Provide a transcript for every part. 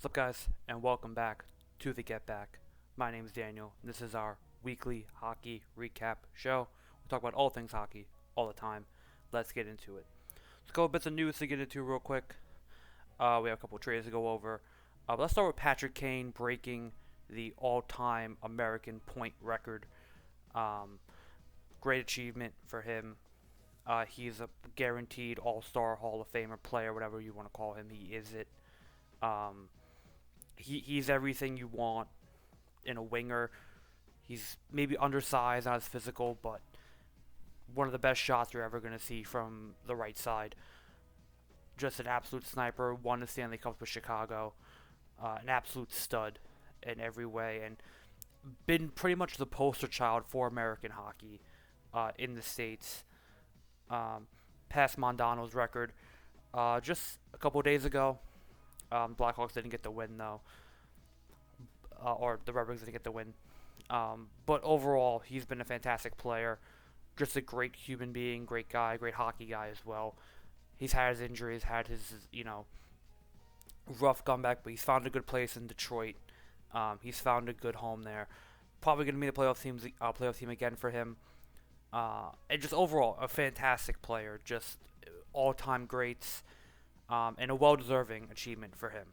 What's up, guys, and welcome back to the Get Back. My name is Daniel, and this is our weekly hockey recap show. We talk about all things hockey all the time. Let's get into it. Let's go with bits of news to get into real quick. We have a couple of trades to go over. Let's start with Patrick Kane breaking the all-time American point record. Um, Great achievement for him. He's a guaranteed All-Star Hall of Famer player, whatever you want to call him. He is it. Um, he's everything you want in a winger. He's maybe undersized, not as physical, but one of the best shots you're ever going to see from the right side. Just an absolute sniper. Won the Stanley Cup with Chicago. An absolute stud in every way, and been pretty much the poster child for American hockey in the States. Um, Past Mondano's record just a couple of days ago. Blackhawks didn't get the win though, or the Red Wings didn't get the win. But overall, he's been a fantastic player. Just a great human being, great guy, great hockey guy as well. He's had his injuries, had his rough comeback, but he's found a good place in Detroit. He's found a good home there. Probably going to be the playoff team again for him. And just overall, a fantastic player. Just all-time greats, and a well-deserving achievement for him.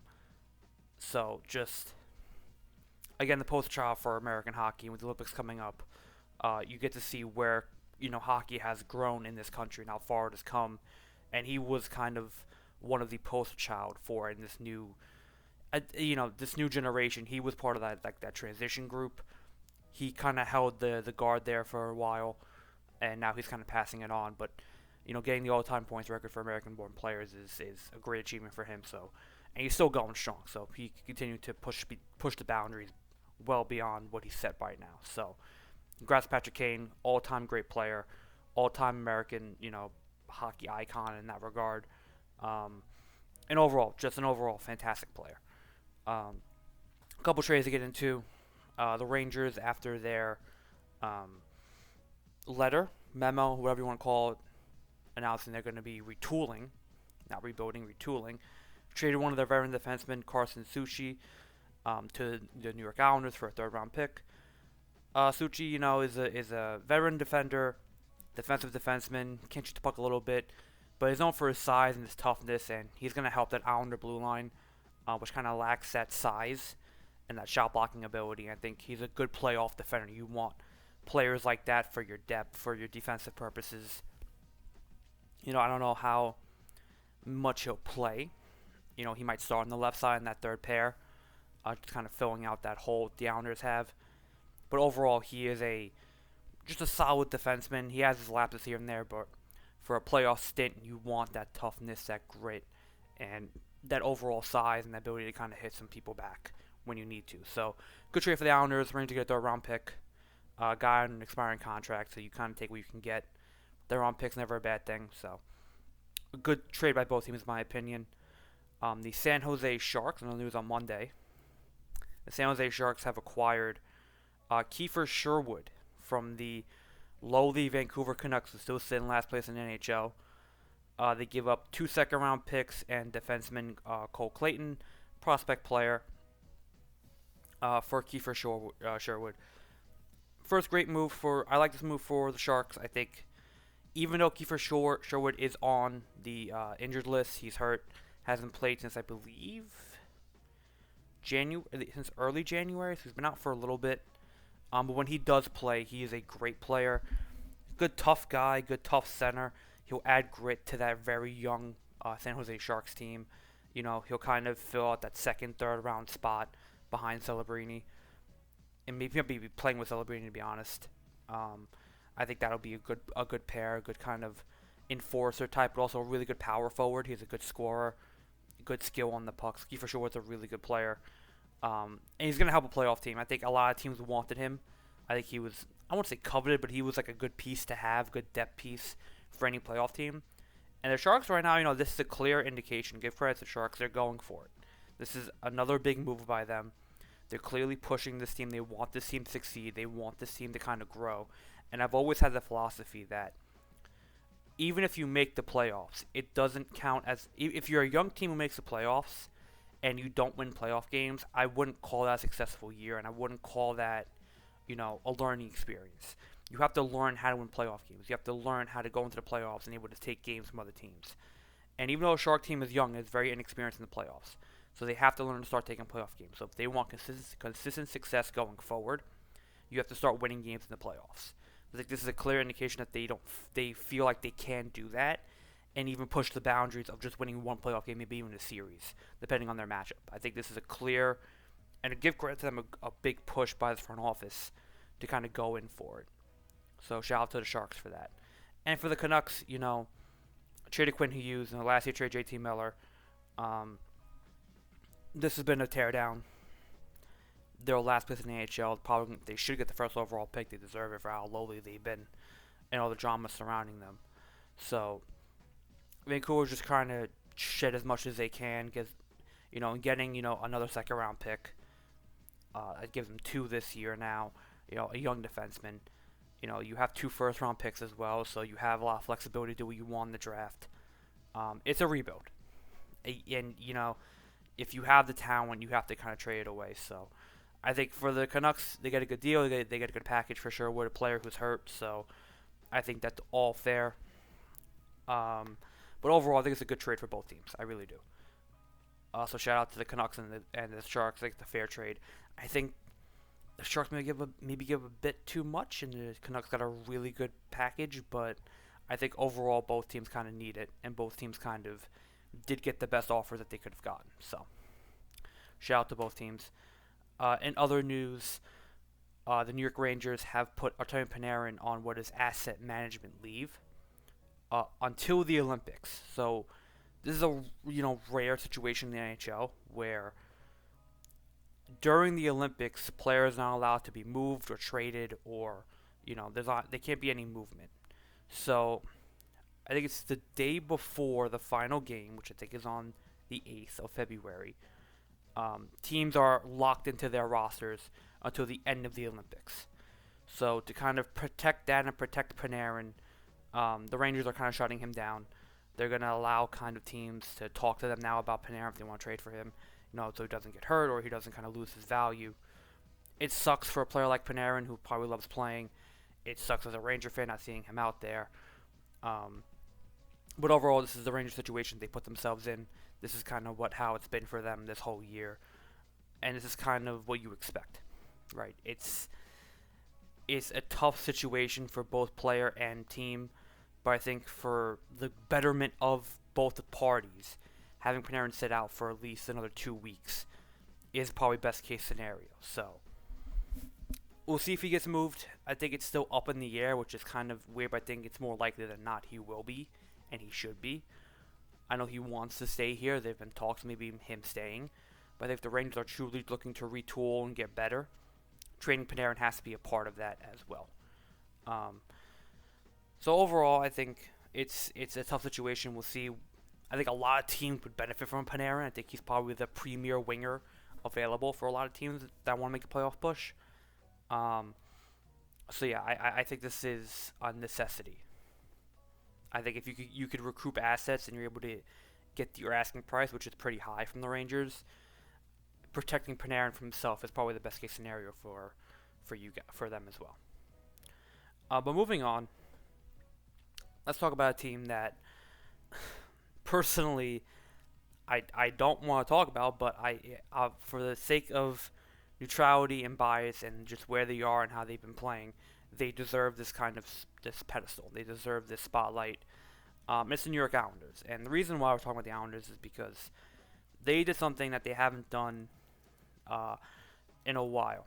So just again, the poster child for American hockey. With the Olympics coming up, you get to see where hockey has grown in this country and how far it has come. And he was kind of one of the poster child for in this new, this new generation. He was part of that transition group. He kind of held the guard there for a while, and now he's kind of passing it on. But getting the all-time points record for American-born players is a great achievement for him. So, and he's still going strong. So he continued to push the boundaries well beyond what he's set right now. So, congrats, Patrick Kane, all-time great player, all-time American, hockey icon in that regard. And overall, just an overall fantastic player. A couple trades to get into. The Rangers, after their memo, whatever you want to call it, announcing they're going to be retooling, not rebuilding, retooling, traded one of their veteran defensemen, Carson Suchi, to the New York Islanders for a third-round pick. Suchi, is a veteran defender, defensive defenseman, can shoot the puck a little bit, but he's known for his size and his toughness, and he's going to help that Islander blue line, which kind of lacks that size and that shot blocking ability. I think he's a good playoff defender. You want players like that for your depth, for your defensive purposes. I don't know how much he'll play. He might start on the left side in that third pair, just kind of filling out that hole the Islanders have. But overall, he is just a solid defenseman. He has his lapses here and there, but for a playoff stint, you want that toughness, that grit, and that overall size and the ability to kind of hit some people back when you need to. So, good trade for the Islanders. We're going to get a third-round pick. Guy on an expiring contract, so you kind of take what you can get. Third-round pick's never a bad thing, so a good trade by both teams, in my opinion. The San Jose Sharks, in the news on Monday, the San Jose Sharks have acquired Kiefer Sherwood from the lowly Vancouver Canucks, who still sit in last place in the NHL. They give up 2 second-round picks and defenseman Cole Clayton, prospect player, for Kiefer Sherwood. First great move I like this move for the Sharks. I think even though Kiefer Sherwood is on the injured list, he's hurt, hasn't played since I believe since early January, so he's been out for a little bit. But when he does play, he is a great player. Good tough guy, good tough center. He'll add grit to that very young San Jose Sharks team. He'll kind of fill out that second, third round spot behind Celebrini. And maybe he'll be playing with Celebrini, to be honest. I think that'll be a good pair, a good kind of enforcer type, but also a really good power forward. He's a good scorer, good skill on the puck. Kiefer Sherwood's a really good player. And he's going to help a playoff team. I think a lot of teams wanted him. I think he was, I won't say coveted, but he was like a good piece to have, good depth piece for any playoff team. And the Sharks right now, this is a clear indication. Give credit to the Sharks. They're going for it. This is another big move by them. They're clearly pushing this team. They want this team to succeed. They want this team to kind of grow. And I've always had the philosophy that even if you make the playoffs, it doesn't count as, if you're a young team who makes the playoffs, and you don't win playoff games, I wouldn't call that a successful year, and I wouldn't call that, a learning experience. You have to learn how to win playoff games. You have to learn how to go into the playoffs and able to take games from other teams. And even though the Shark team is young, it's very inexperienced in the playoffs. So they have to learn to start taking playoff games. So if they want consistent success going forward, you have to start winning games in the playoffs. I think this is a clear indication that they feel like they can do that, and even push the boundaries of just winning one playoff game, maybe even a series, depending on their matchup. I think this is a clear, and to give credit to them, a big push by the front office to kind of go in for it. So shout out to the Sharks for that. And for the Canucks, traded Quinn Hughes, and the last year traded JT Miller. This has been a teardown. They're last place in the NHL. Probably they should get the first overall pick. They deserve it for how lowly they've been and all the drama surrounding them. So Vancouver's just trying to shed as much as they can, because getting another second round pick. It gives them 2 this year now. A young defenseman. You have 2 first round picks as well, so you have a lot of flexibility to do what you want in the draft. It's a rebuild, and if you have the talent, you have to kind of trade it away. So I think for the Canucks, they get a good deal. They get a good package for sure with a player who's hurt. So I think that's all fair. But overall, I think it's a good trade for both teams. I really do. So shout out to the Canucks and the Sharks. I think it's a fair trade. I think the Sharks maybe give a bit too much, and the Canucks got a really good package. But I think overall, both teams kind of need it, and both teams kind of did get the best offer that they could have gotten. So shout out to both teams. In other news, the New York Rangers have put Artemi Panarin on what is asset management leave until the Olympics. So this is a rare situation in the NHL where during the Olympics, players are not allowed to be moved or traded, or there can't be any movement. So I think it's the day before the final game, which I think is on the 8th of February. Teams are locked into their rosters until the end of the Olympics. So to kind of protect that and protect Panarin, the Rangers are kind of shutting him down. They're going to allow kind of teams to talk to them now about Panarin if they want to trade for him, so he doesn't get hurt or he doesn't kind of lose his value. It sucks for a player like Panarin, who probably loves playing. It sucks as a Ranger fan not seeing him out there. But overall, this is the Ranger situation they put themselves in. This is kind of how it's been for them this whole year, and this is kind of what you expect, right? It's a tough situation for both player and team, but I think for the betterment of both the parties, having Panarin sit out for at least another 2 weeks is probably best case scenario. So we'll see if he gets moved. I think it's still up in the air, which is kind of weird, but I think it's more likely than not he will be, and he should be. I know he wants to stay here. There have been talks maybe him staying, but I think if the Rangers are truly looking to retool and get better, trading Panarin has to be a part of that as well. So overall, I think it's a tough situation. We'll see. I think a lot of teams would benefit from Panarin. I think he's probably the premier winger available for a lot of teams that want to make a playoff push. So yeah, I think this is a necessity. I think if you could recoup assets and you're able to get your asking price, which is pretty high from the Rangers, protecting Panarin from himself is probably the best case scenario for them as well. But moving on, let's talk about a team that personally I don't want to talk about, but for the sake of neutrality and bias and just where they are and how they've been playing, they deserve this this pedestal. They deserve this spotlight. It's the New York Islanders, and the reason why we're talking about the Islanders is because they did something that they haven't done in a while.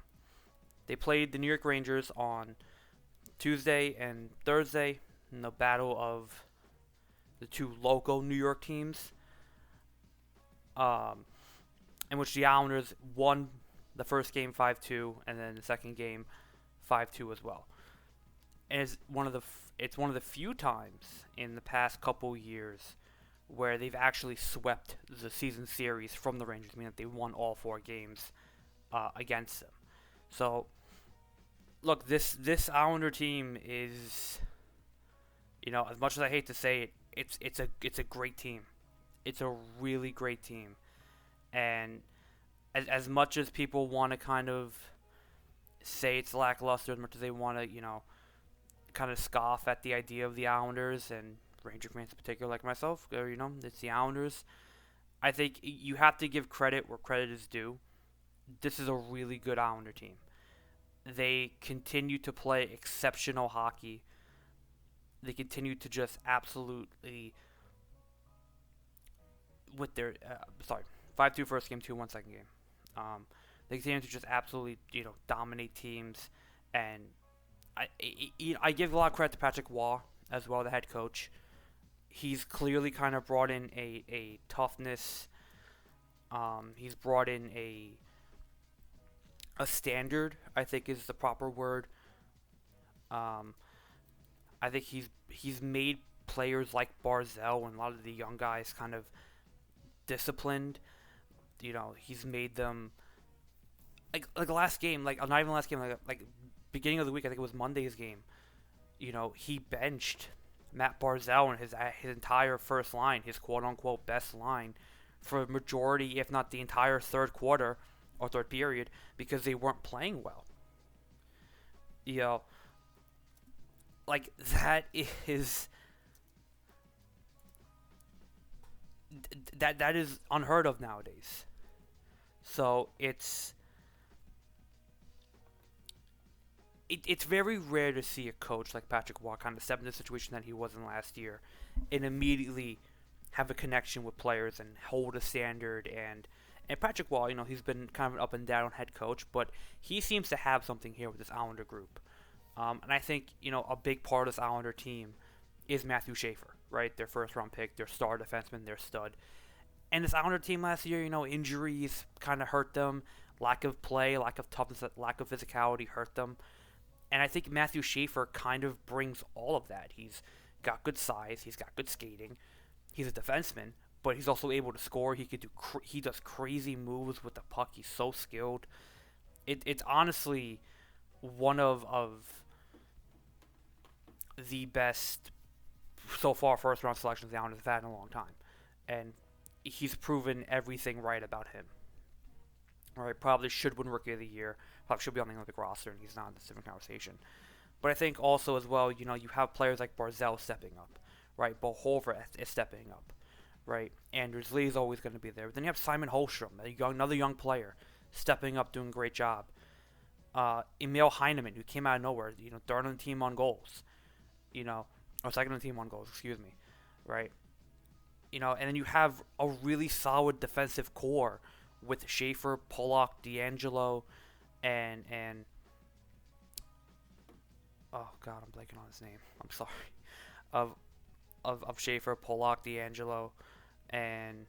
They played the New York Rangers on Tuesday and Thursday in the battle of the two local New York teams, in which the Islanders won the first game 5-2, and then the second game 5-2 as well. And it's one of the few times in the past couple years where they've actually swept the season series from the Rangers, meaning that they won all 4 games against them. So, look, this Islander team is, as much as I hate to say it, it's a great team. It's a really great team. And as much as people want to kind of say it's lackluster, as much as they want to, kind of scoff at the idea of the Islanders and Ranger fans in particular, like myself, or, it's the Islanders. I think you have to give credit where credit is due. This is a really good Islander team. They continue to play exceptional hockey. They continue to just absolutely with their 5-2 first game, 2-1 second game. Um, they continue to just absolutely dominate teams, and I give a lot of credit to Patrick Waugh as well, the head coach. He's clearly kind of brought in a toughness. He's brought in a standard, I think is the proper word. Um, I think he's made players like Barzell and a lot of the young guys kind of disciplined. He's made them like last game, like not even last game, like beginning of the week. I think it was Monday's game. He benched Matt Barzell and his entire first line, his quote unquote best line, for a majority, if not the entire third quarter or third period, because they weren't playing well. You know, like that is unheard of nowadays. So it's very rare to see a coach like Patrick Waugh kind of step in the situation that he was in last year and immediately have a connection with players and hold a standard. And Patrick Waugh, he's been kind of an up and down head coach, but he seems to have something here with this Islander group. And I think a big part of this Islander team is Matthew Schaefer, right? Their first round pick, their star defenseman, their stud. And this Islander team last year, injuries kind of hurt them. Lack of play, lack of toughness, lack of physicality hurt them. And I think Matthew Schaefer kind of brings all of that. He's got good size. He's got good skating. He's a defenseman, but he's also able to score. He does crazy moves with the puck. He's so skilled. It's honestly one of the best so far first round selections the Islanders have had in a long time. And he's proven everything right about him. All right, probably should win Rookie of the Year. Probably should be on the Olympic roster, and he's not in this different conversation. But I think also as well, you have players like Barzell stepping up, right? Bo Horvath is stepping up, right? Anders Lee is always going to be there. But then you have Simon Holmstrom, another young player, stepping up, doing a great job. Emil Heineman, who came out of nowhere, third on the team on goals, or second on the team on goals, excuse me, right? And then you have a really solid defensive core with Schaefer, Pollock, D'Angelo, and oh god, I'm blanking on his name. I'm sorry. Of Schaefer, Pollock, D'Angelo, and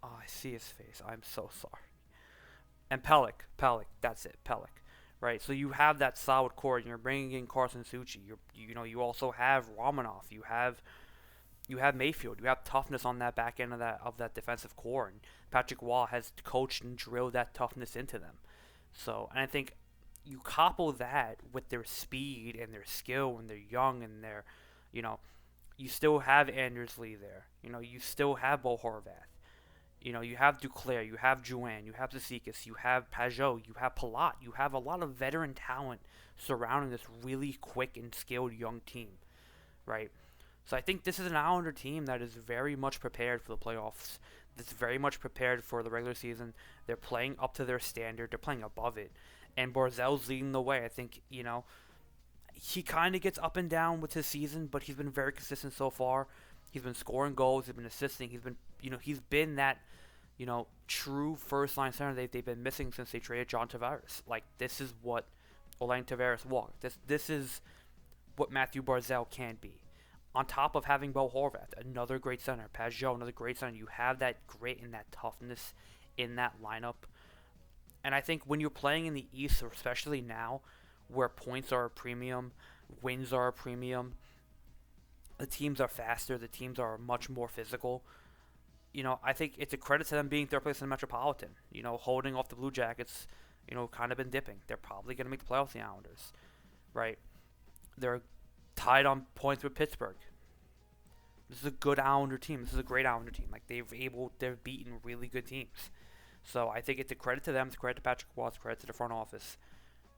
oh, I see his face. I'm so sorry. And Pellick, that's it, Pellick, right? So you have that solid core, and you're bringing in Carson Suchi. You also have Romanoff. You have Mayfield. You have toughness on that back end of that defensive core, and Patrick Waugh has coached and drilled that toughness into them. So, and I think you couple that with their speed and their skill, and they're young, and you still have Anders Lee there. You still have Bo Horvath. You have Duclair, you have Juan, you have Zizekas, you have Pajot, you have Palat. You have a lot of veteran talent surrounding this really quick and skilled young team, right? So I think this is an Islander team that is very much prepared for the playoffs. That's very much prepared for the regular season. They're playing up to their standard. They're playing above it. And Barzell's leading the way. I think, he kind of gets up and down with his season, but he's been very consistent so far. He's been scoring goals. He's been assisting. He's been that, true first-line center they've been missing since they traded John Tavares. Like, this is what Olaine Tavares walked. This is what Matthew Barzell can be. On top of having Bo Horvath, another great center, Pajot, another great center, you have that grit and that toughness in that lineup. And I think when you're playing in the East, especially now, where points are a premium, wins are a premium, the teams are faster, the teams are much more physical. I think it's a credit to them being third place in the Metropolitan. Holding off the Blue Jackets, kind of been dipping. They're probably going to make the playoffs, the Islanders, right? They're tied on points with Pittsburgh. This is a good Islander team. This is a great Islander team. Like they've beaten really good teams. So I think it's a credit to them. It's a credit to Patrick Roy. It's a credit to the front office.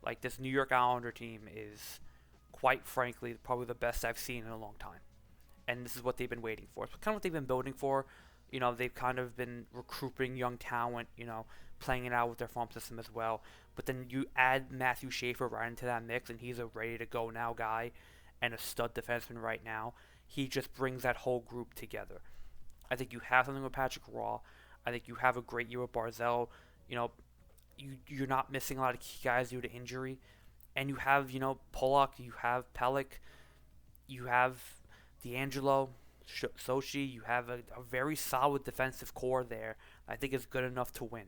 Like this New York Islander team is, quite frankly, probably the best I've seen in a long time. And this is what they've been waiting for. It's kind of what they've been building for. They've kind of been recruiting young talent. Playing it out with their farm system as well. But then you add Matthew Schaefer right into that mix, and he's a ready to go now guy, and a stud defenseman right now. He just brings that whole group together. I think you have something with Patrick Raw. I think you have a great year with Barzell. You're not missing a lot of key guys due to injury, and you have Pollock, you have Pellick, you have D'Angelo, Sochi. You have a very solid defensive core there. I think is good enough to win.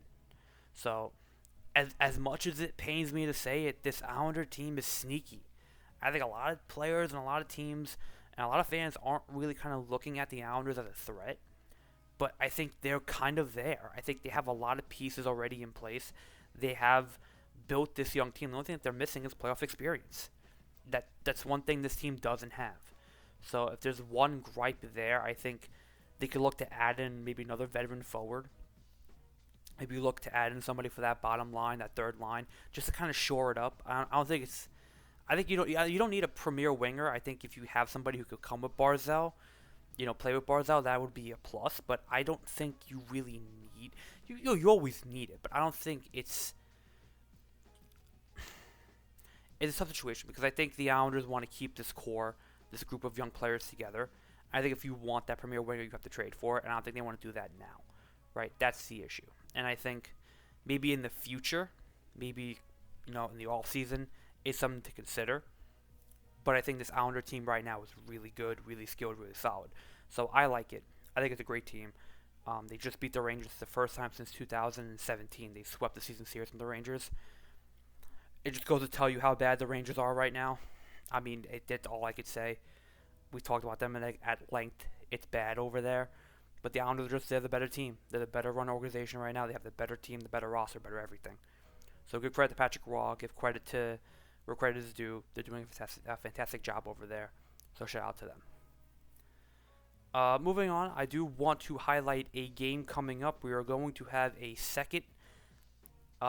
So, as much as it pains me to say it, this Islander team is sneaky. I think a lot of players and a lot of teams and a lot of fans aren't really kind of looking at the Islanders as a threat, but I think they're kind of there. I think they have a lot of pieces already in place. They have built this young team. The only thing that they're missing is playoff experience. That's one thing this team doesn't have. So if there's one gripe there, I think they could look to add in maybe another veteran forward. Maybe look to add in somebody for that bottom line, that third line, just to kind of shore it up. I don't think it's. I think you don't need a premier winger. I think if you have somebody who could come with Barzell, play with Barzell, that would be a plus. But I don't think you really need. You always need it, but I don't think it's. It's a tough situation because I think the Islanders want to keep this core, this group of young players together. I think if you want that premier winger, you have to trade for it, and I don't think they want to do that now. Right? That's the issue. And I think maybe in the future, maybe in the off season, is something to consider. But I think this Islander team right now is really good, really skilled, really solid. So I like it. I think it's a great team. They just beat the Rangers the first time since 2017. They swept the season series from the Rangers. It just goes to tell you how bad the Rangers are right now. I mean, that's all I could say. We talked about them at length. It's bad over there. But the Islanders they're the better team. They're the better run organization right now. They have the better team, the better roster, better everything. So give credit to Patrick Roy. Give credit to where credit is due. They're doing a fantastic job over there. So shout out to them. Moving on, I do want to highlight a game coming up. We are going to have a second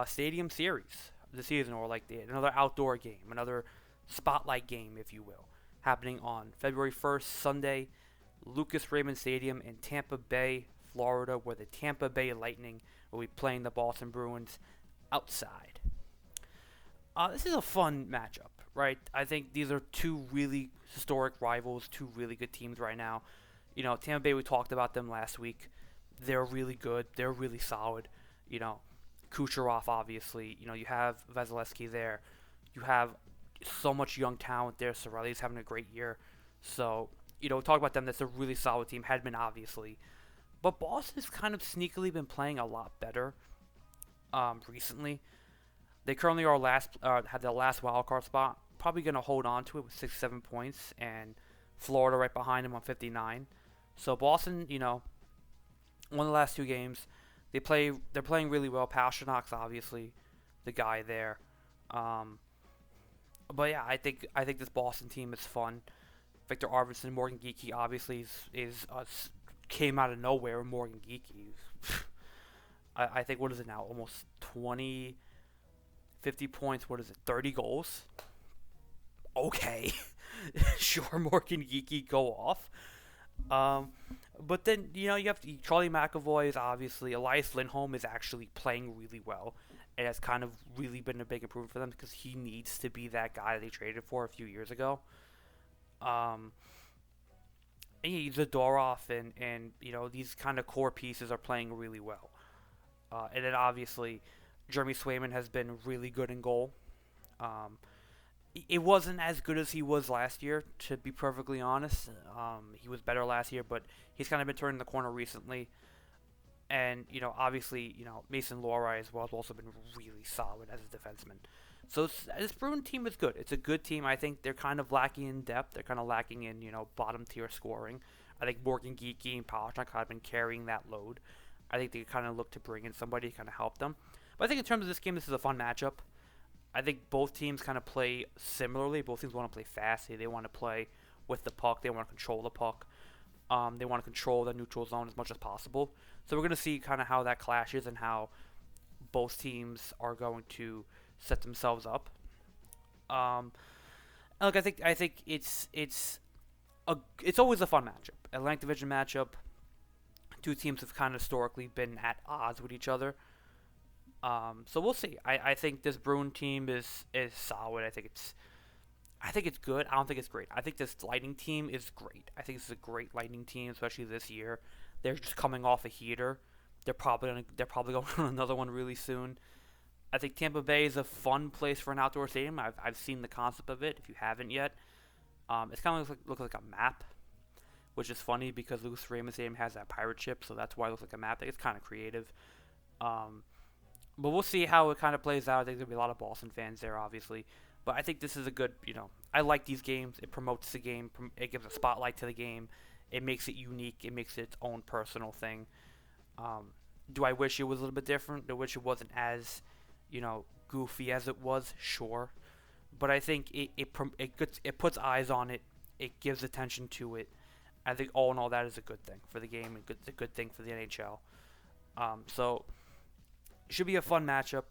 stadium series of the season, or like another outdoor game, another spotlight game, if you will, happening on February 1st, Sunday, Lucas Raymond Stadium in Tampa Bay, Florida, where the Tampa Bay Lightning will be playing the Boston Bruins outside. This is a fun matchup, right? I think these are two really historic rivals, two really good teams right now. Tampa Bay, we talked about them last week. They're really good. They're really solid. Kucherov, obviously. You have Vasilevsky there. You have so much young talent there. Cirelli's having a great year. So, talk about them. That's a really solid team. Hedman, obviously. But Boston's kind of sneakily been playing a lot better recently. They currently have their last wild card spot. Probably going to hold on to it with 6-7 points. And Florida right behind them on 59. So Boston, won the last two games. They're playing really well. Pasternak's obviously the guy there. But yeah, I think this Boston team is fun. Victor Arvidsson, Morgan Geekie obviously came out of nowhere. Morgan Geekie, I think, what is it now? Almost 50 points. What is it? 30 goals. Okay, sure, Morgan Geekie go off. But then you have Charlie McAvoy is obviously. Elias Lindholm is actually playing really well. It has kind of really been a big improvement for them because he needs to be that guy they traded for a few years ago. And Zadorov and these kind of core pieces are playing really well. And then obviously Jeremy Swayman has been really good in goal. It wasn't as good as he was last year, to be perfectly honest. He was better last year, but he's kind of been turning the corner recently. And, obviously, Mason Lohrei as well has also been really solid as a defenseman. So this Bruin team is good. It's a good team. I think they're kind of lacking in depth. They're kind of lacking in, bottom-tier scoring. I think Morgan Geekie and Pastrnak have been carrying that load. I think they kind of look to bring in somebody to kind of help them. But I think in terms of this game, this is a fun matchup. I think both teams kind of play similarly. Both teams want to play fast. They want to play with the puck. They want to control the puck. They want to control the neutral zone as much as possible. So we're going to see kind of how that clashes and how both teams are going to set themselves up. Um, look, I think it's always a fun matchup. Atlantic Division matchup. Two teams have kind of historically been at odds with each other. So we'll see. I think this Bruin team is solid. I think it's good. I don't think it's great. I think this Lightning team is great. I think this is a great Lightning team, especially this year. They're just coming off a heater. They're probably going on another one really soon. I think Tampa Bay is a fun place for an outdoor stadium. I've seen the concept of it. If you haven't yet, it's kind of looks like a map, which is funny because Lucas Raymond Stadium has that pirate ship, so that's why it looks like a map. It's kind of creative. Um, but we'll see how it kind of plays out. I think there'll be a lot of Boston fans there, obviously. But I think this is a good, I like these games. It promotes the game. It gives a spotlight to the game. It makes it unique. It makes it its own personal thing. Um, do I wish it was a little bit different? Do I wish it wasn't as, goofy as it was? Sure. But I think it puts eyes on it. It gives attention to it. I think all in all that is a good thing for the game and a good thing for the NHL. So it should be a fun matchup.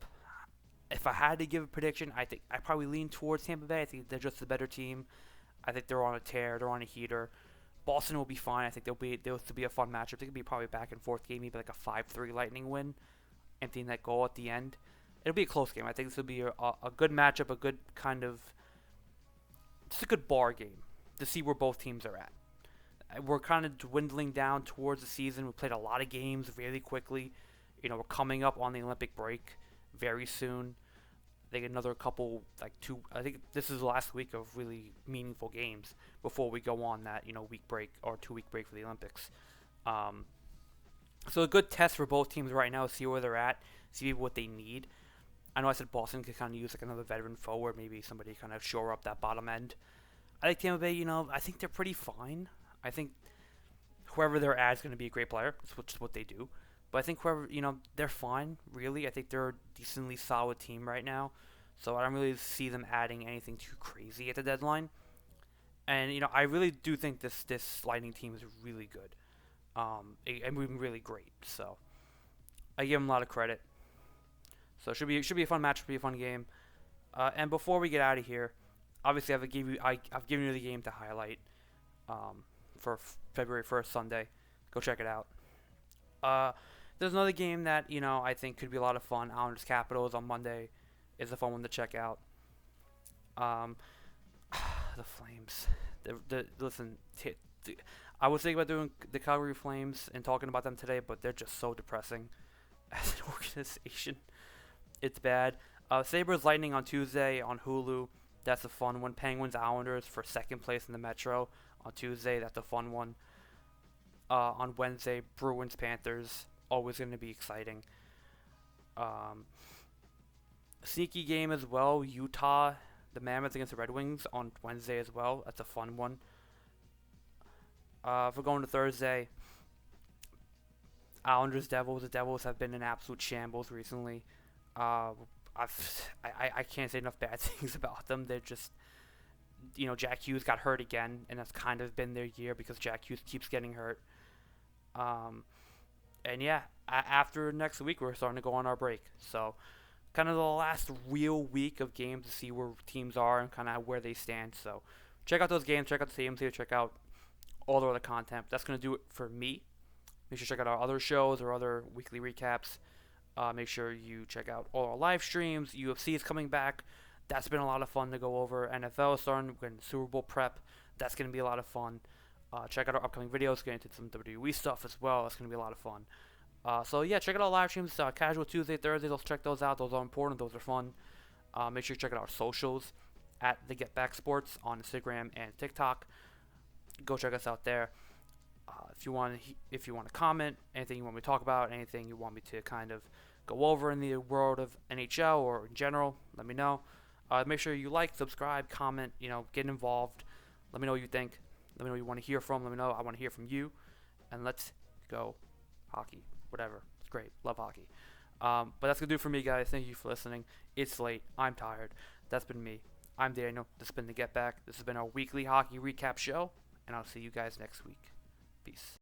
If I had to give a prediction, I think I probably lean towards Tampa Bay. I think they're just a better team. I think they're on a tear. They're on a heater. Boston will be fine. I think there'll be a fun matchup. It could be probably a back and forth game, maybe like a 5-3 Lightning win, emptying that goal at the end. It'll be a close game. I think this will be a good matchup, a good kind of just a good bar game to see where both teams are at. We're kind of dwindling down towards the season. We played a lot of games really quickly. We're coming up on the Olympic break very soon. I think another couple, like two. I think this is the last week of really meaningful games before we go on that week break or 2 week break for the Olympics. Um, so a good test for both teams right now. See where they're at. See what they need. I know I said Boston could kind of use like another veteran forward, maybe somebody kind of shore up that bottom end. I think Tampa Bay, I think they're pretty fine. I think whoever they're at is going to be a great player. That's what they do. But I think whoever, they're fine, really. I think they're a decently solid team right now. So I don't really see them adding anything too crazy at the deadline. And, I really do think this Lightning team is really good. And really great. So I give them a lot of credit. So it should be a fun match, should be a fun game. And before we get out of here, obviously I've given you the game to highlight for February 1st, Sunday. Go check it out. There's another game that, I think could be a lot of fun. Islanders Capitals on Monday is a fun one to check out. The Flames. Listen, I was thinking about doing the Calgary Flames and talking about them today, but they're just so depressing as an organization. It's bad. Sabres Lightning on Tuesday on Hulu. That's a fun one. Penguins Islanders for second place in the Metro on Tuesday. That's a fun one. On Wednesday, Bruins Panthers. Always going to be exciting. Sneaky game as well. Utah, the Mammoths against the Red Wings on Wednesday as well. That's a fun one. If we're going to Thursday, Islanders Devils. The Devils have been in absolute shambles recently. I can't say enough bad things about them. They're just, Jack Hughes got hurt again, and that's kind of been their year because Jack Hughes keeps getting hurt. And yeah, after next week, we're starting to go on our break. So kind of the last real week of games to see where teams are and kind of where they stand. So check out those games, check out the stadiums here, check out all the other content. That's going to do it for me. Make sure to check out our other shows or other weekly recaps. Make sure you check out all our live streams. UFC is coming back. That's been a lot of fun to go over. NFL is starting. We're in Super Bowl prep. That's going to be a lot of fun. Check out our upcoming videos. Get into some WWE stuff as well. That's going to be a lot of fun. So yeah, check out our live streams. Casual Tuesday, Thursday. Check those out. Those are important. Those are fun. Make sure you check out our socials at the Get Back Sports on Instagram and TikTok. Go check us out there. If you want to comment, anything you want me to talk about, anything you want me to kind of go over in the world of NHL or in general, let me know. Make sure you like, subscribe, comment, get involved. Let me know what you think. Let me know who you want to hear from. Let me know. I want to hear from you. And let's go hockey. Whatever. It's great. Love hockey. But that's going to do it for me, guys. Thank you for listening. It's late. I'm tired. That's been me. I'm Daniel. This has been the Get Back. This has been our weekly hockey recap show. And I'll see you guys next week. Peace.